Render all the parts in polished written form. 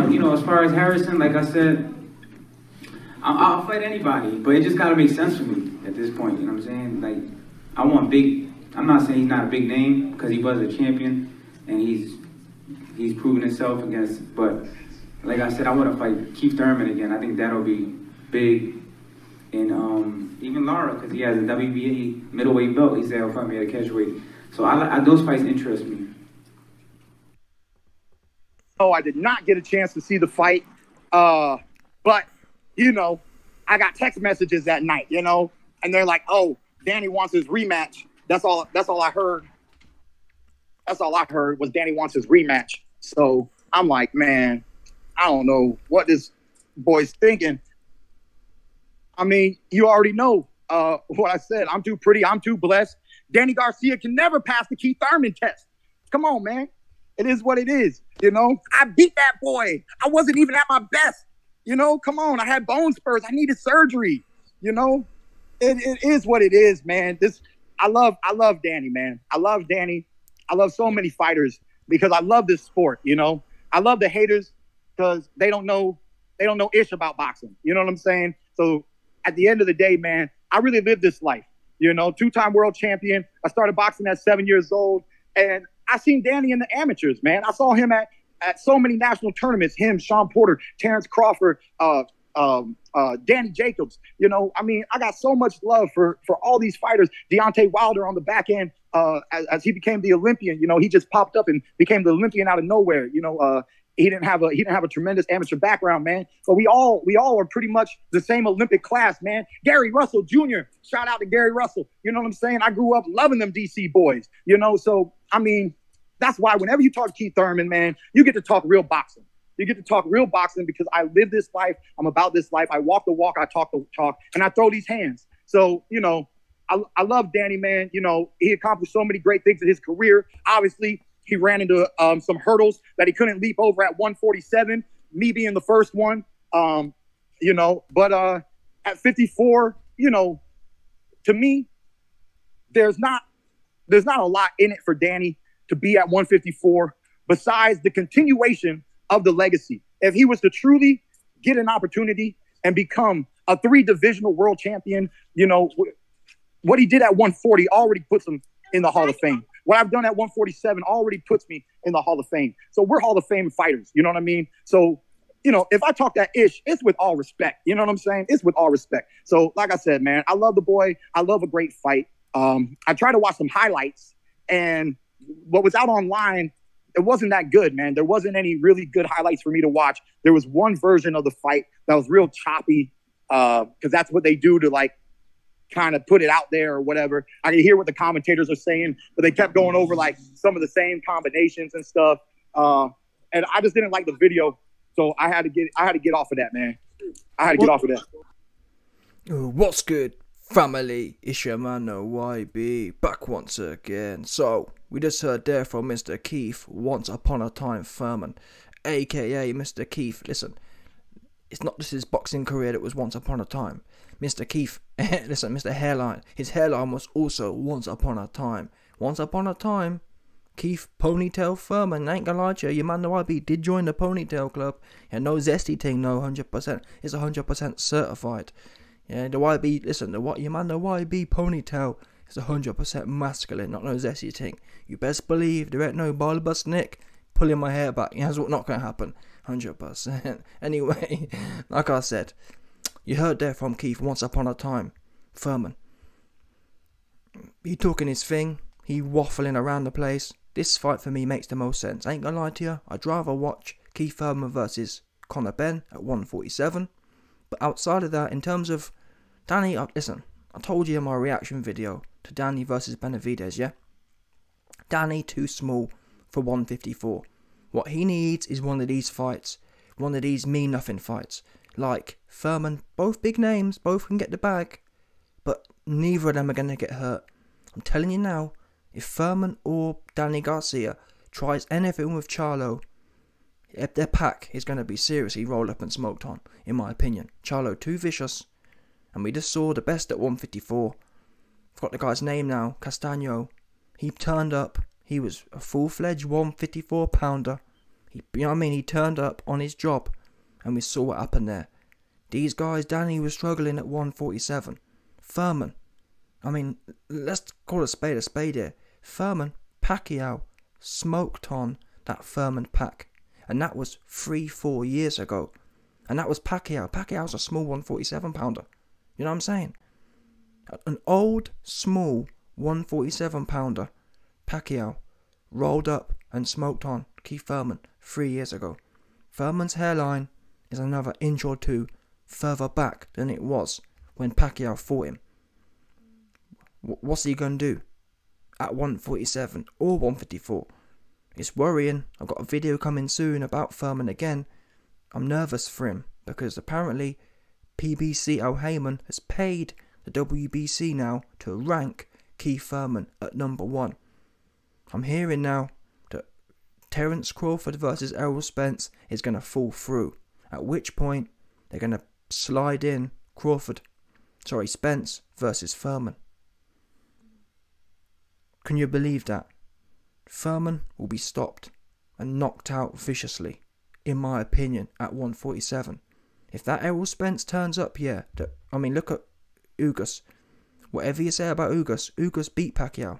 as far as Harrison, like I said, I'll fight anybody, but it just gotta make sense for me at this point. You know what I'm saying? Like, I want big. I'm not saying he's not a big name because he was a champion and he's proven himself against. But like I said, I want to fight Keith Thurman again. I think that'll be big. And even Lara, because he has a WBA middleweight belt, he said he'll fight me at a catchweight. So those fights interest me. Oh, I did not get a chance to see the fight, but I got text messages that night, and they're like, "Oh, Danny wants his rematch." That's all I heard. That's all I heard was Danny wants his rematch. So I'm like, man, I don't know what this boy's thinking. I mean, you already know what I said. I'm too pretty. I'm too blessed. Danny Garcia can never pass the Keith Thurman test. Come on, man. It is what it is. I beat that boy. I wasn't even at my best. Come on. I had bone spurs. I needed surgery. It is what it is, man. I love Danny, man. I love Danny. I love so many fighters because I love this sport. I love the haters because they don't know ish about boxing. You know what I'm saying? So at the end of the day, man, I really live this life. Two-time world champion. I started boxing at 7 years old, and I seen Danny in the amateurs, man. I saw him at so many national tournaments. Him, Sean Porter, Terrence Crawford, Danny Jacobs. I got so much love for all these fighters. Deontay Wilder on the back end, as he became the Olympian. He just popped up and became the Olympian out of nowhere. He didn't have a tremendous amateur background, man. But we all are pretty much the same Olympic class, man. Gary Russell Jr. Shout out to Gary Russell. You know what I'm saying? I grew up loving them DC boys. So I mean, that's why whenever you talk Keith Thurman, man, you get to talk real boxing. You get to talk real boxing because I live this life. I'm about this life. I walk the walk. I talk the talk, and I throw these hands. So I love Danny, man. He accomplished so many great things in his career. Obviously, he ran into some hurdles that he couldn't leap over at 147, me being the first one. But at 54, to me, there's not a lot in it for Danny to be at 154 besides the continuation of the legacy. If he was to truly get an opportunity and become a 3-divisional world champion, what he did at 140 already puts him in the Hall of Fame. What I've done at 147 already puts me in the Hall of Fame. So we're Hall of Fame fighters. You know what I mean? So, if I talk that ish, it's with all respect. You know what I'm saying? It's with all respect. So like I said, man, I love the boy. I love a great fight. I try to watch some highlights, and what was out online, it wasn't that good, man. There wasn't any really good highlights for me to watch. There was one version of the fight that was real choppy because that's what they do to kind of put it out there or whatever. I can hear what the commentators are saying, but they kept going over some of the same combinations and stuff. And I just didn't like the video, so I had to get off of that, man. I had to get off of that. What's good, family? It's your man, YB, back once again. So we just heard there from Mr. Keith, Once Upon a Time Thurman, aka Mr. Keith. Listen, it's not just his boxing career that was once upon a time. Mr. Keith, listen, Mr. Hairline, his hairline was also once upon a time. Once upon a time, Keith Ponytail Thurman, ain't gonna lie to you, your man the YB did join the Ponytail Club. Yeah, no zesty thing, no 100%. It's 100% certified. Yeah, the YB, listen, your man the YB Ponytail is 100% masculine, not no zesty thing. You best believe there ain't no bulbous Nick pulling my hair back. Yeah, that's what not gonna happen. 100%. Anyway, like I said, you heard there from Keith, Once Upon a Time Thurman. He talking his thing, he waffling around the place. This fight for me makes the most sense. I ain't gonna lie to you, I'd rather watch Keith Thurman versus Conor Benn at 147. But outside of that, in terms of Danny, listen, I told you in my reaction video to Danny versus Benavidez, yeah? Danny too small for 154. What he needs is one of these fights, one of these mean-nothing fights. Like Thurman, both big names, both can get the bag, but neither of them are going to get hurt. I'm telling you now, if Thurman or Danny Garcia tries anything with Charlo, their pack is going to be seriously rolled up and smoked on, in my opinion. Charlo too vicious, and we just saw the best at 154. I've got the guy's name now, Castaño. He turned up, he was a full-fledged 154 pounder. You know what I mean? He turned up on his job, and we saw what happened there. These guys, Danny was struggling at 147. Thurman, I mean, let's call a spade here. Thurman, Pacquiao, smoked on that Thurman pack. And that was 3-4 years ago. And that was Pacquiao. Pacquiao's a small 147 pounder. You know what I'm saying? An old, small 147 pounder, Pacquiao, rolled up and smoked on Keith Thurman 3 years ago. Thurman's hairline is another inch or two further back than it was when Pacquiao fought him. What's he going to do at 147 or 154? It's worrying. I've got a video coming soon about Thurman again. I'm nervous for him because apparently PBC Al Heyman has paid the WBC now to rank Keith Thurman at number 1. I'm hearing now that Terence Crawford versus Errol Spence is going to fall through, at which point they're going to slide in Spence versus Thurman. Can you believe that? Thurman will be stopped and knocked out viciously, in my opinion, at 147. If that Errol Spence turns up, look at Ugas. Whatever you say about Ugas beat Pacquiao.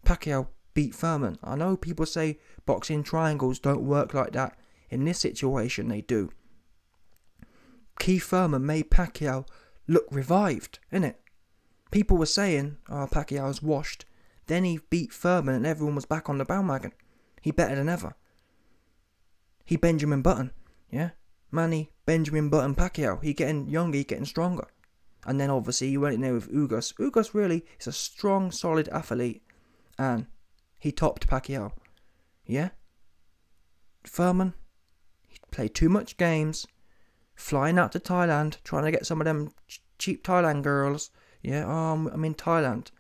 Pacquiao beat Thurman. I know people say boxing triangles don't work like that. In this situation, they do. Keith Thurman made Pacquiao look revived, innit? People were saying, Pacquiao's washed. Then he beat Thurman and everyone was back on the bandwagon. He better than ever. He Benjamin Button, yeah? Manny Benjamin Button Pacquiao. He getting younger, he getting stronger. And then obviously he went in there with Ugas. Ugas really is a strong, solid athlete. And he topped Pacquiao. Yeah? Thurman, he played too much games. Flying out to Thailand, trying to get some of them cheap Thailand girls. Yeah, I'm in Thailand.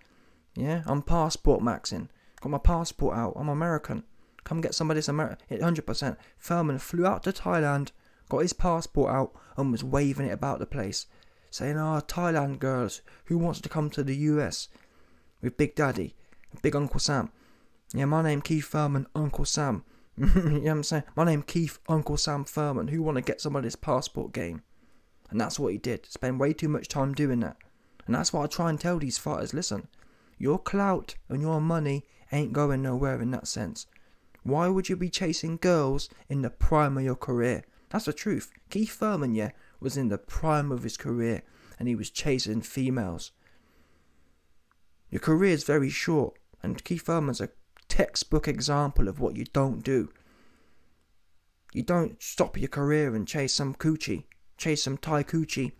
Yeah, I'm passport maxing. Got my passport out. I'm American. Come get some of this 100%. Thurman flew out to Thailand, got his passport out, and was waving it about the place. Saying, Thailand girls, who wants to come to the US? With Big Daddy, Big Uncle Sam. Yeah, my name Keith Thurman, Uncle Sam. You know what I'm saying? My name Keith, Uncle Sam Thurman. Who want to get some of this passport game? And that's what he did. Spend way too much time doing that. And that's what I try and tell these fighters. Listen, your clout and your money ain't going nowhere in that sense. Why would you be chasing girls in the prime of your career? That's the truth. Keith Thurman, was in the prime of his career and he was chasing females. Your career is very short, and Keith Thurman's a textbook example of what you don't do. You don't stop your career and chase some coochie, chase some Thai coochie,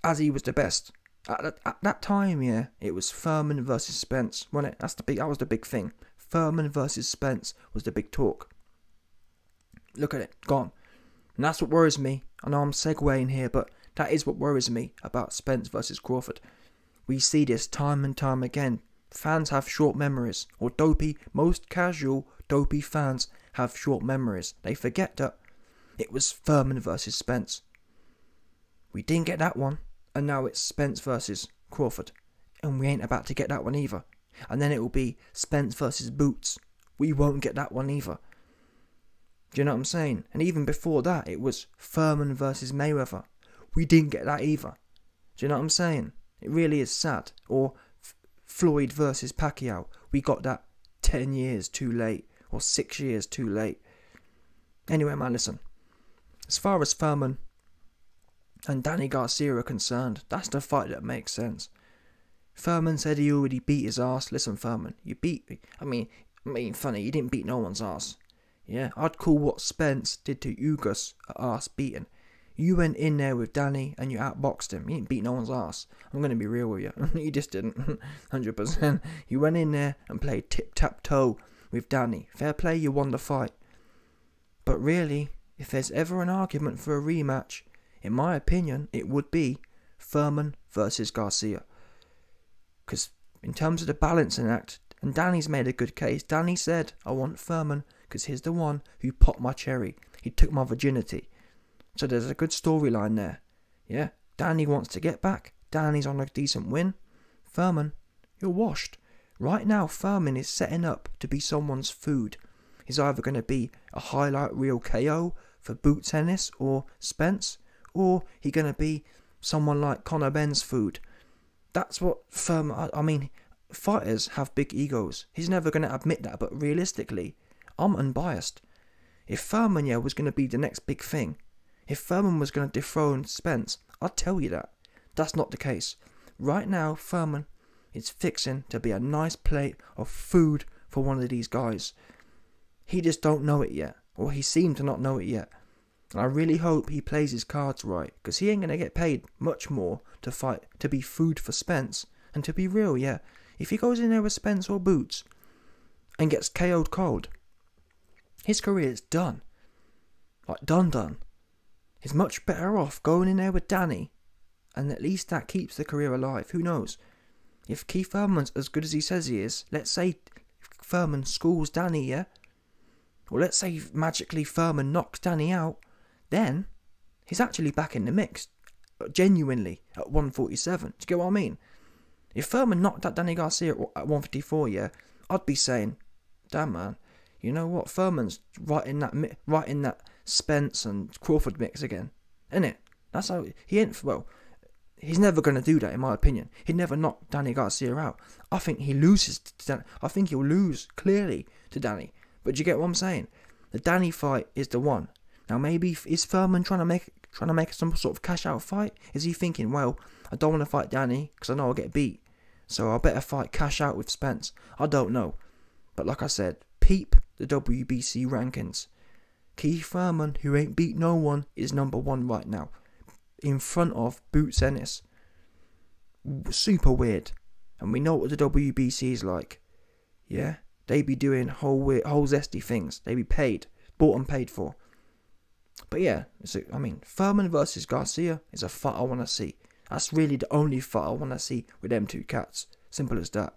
as he was the best. At that time, it was Thurman versus Spence, wasn't it? That was the big thing. Thurman versus Spence was the big talk. Look at it, gone. And that's what worries me. I know I'm segueing here, but that is what worries me about Spence versus Crawford. We see this time and time again. Fans have short memories, or most casual dopey fans have short memories. They forget that it was Thurman versus Spence. We didn't get that one, and now it's Spence versus Crawford. And we ain't about to get that one either. And then it will be Spence versus Boots. We won't get that one either. Do you know what I'm saying? And even before that, it was Thurman versus Mayweather. We didn't get that either. Do you know what I'm saying? It really is sad. Or Floyd versus Pacquiao. We got that 10 years too late. Or 6 years too late. Anyway, man, listen. As far as Thurman and Danny Garcia are concerned, that's the fight that makes sense. Thurman said he already beat his ass. Listen, Thurman, you beat me. I mean, funny, you didn't beat no one's ass. Yeah, I'd call what Spence did to Ugas a ass beating. You went in there with Danny and you outboxed him. You didn't beat no one's ass. I'm going to be real with you. You just didn't. 100%. You went in there and played tic-tac-toe with Danny. Fair play, you won the fight. But really, if there's ever an argument for a rematch, in my opinion, it would be Thurman versus Garcia. Because in terms of the balancing act, and Danny's made a good case. Danny said, I want Thurman because he's the one who popped my cherry. He took my virginity. So there's a good storyline there. Yeah, Danny wants to get back. Danny's on a decent win. Thurman, you're washed. Right now, Thurman is setting up to be someone's food. is either going to be a highlight reel KO for Boots Ennis or Spence, or he going to be someone like Conor Ben's food. That's what Thurman, I mean, fighters have big egos. He's never going to admit that, but realistically, I'm unbiased. If Thurman, was going to be the next big thing, if Thurman was going to dethrone Spence, I'd tell you that. That's not the case. Right now, Thurman is fixing to be a nice plate of food for one of these guys. He just don't know it yet, or he seemed to not know it yet. And I really hope he plays his cards right, because he ain't going to get paid much more to fight, to be food for Spence. And to be real, if he goes in there with Spence or Boots and gets KO'd cold, his career is done. Like, done. He's much better off going in there with Danny, and at least that keeps the career alive. Who knows? If Keith Thurman's as good as he says he is, let's say Thurman schools Danny, or let's say magically Thurman knocks Danny out, then he's actually back in the mix, genuinely, at 147. Do you get what I mean? If Thurman knocked out Danny Garcia at 154, I'd be saying, damn man, you know what? Thurman's right in that Spence and Crawford mix again, innit? That's how he ain't. Well, he's never going to do that, in my opinion. He'd never knock Danny Garcia out. I think he loses to Danny. I think he'll lose clearly to Danny. But do you get what I'm saying? The Danny fight is the one. Now maybe is Thurman trying to make some sort of cash out fight? Is he thinking, well, I don't want to fight Danny because I know I'll get beat, so I better fight cash out with Spence? I don't know. But like I said, peep the WBC rankings. Keith Thurman, who ain't beat no one, is number 1 right now, in front of Boots Ennis. Super weird. And we know what the WBC is like. They be doing whole zesty things. They be bought and paid for. But Thurman versus Garcia is a fight I want to see. That's really the only fight I want to see with them two cats. Simple as that.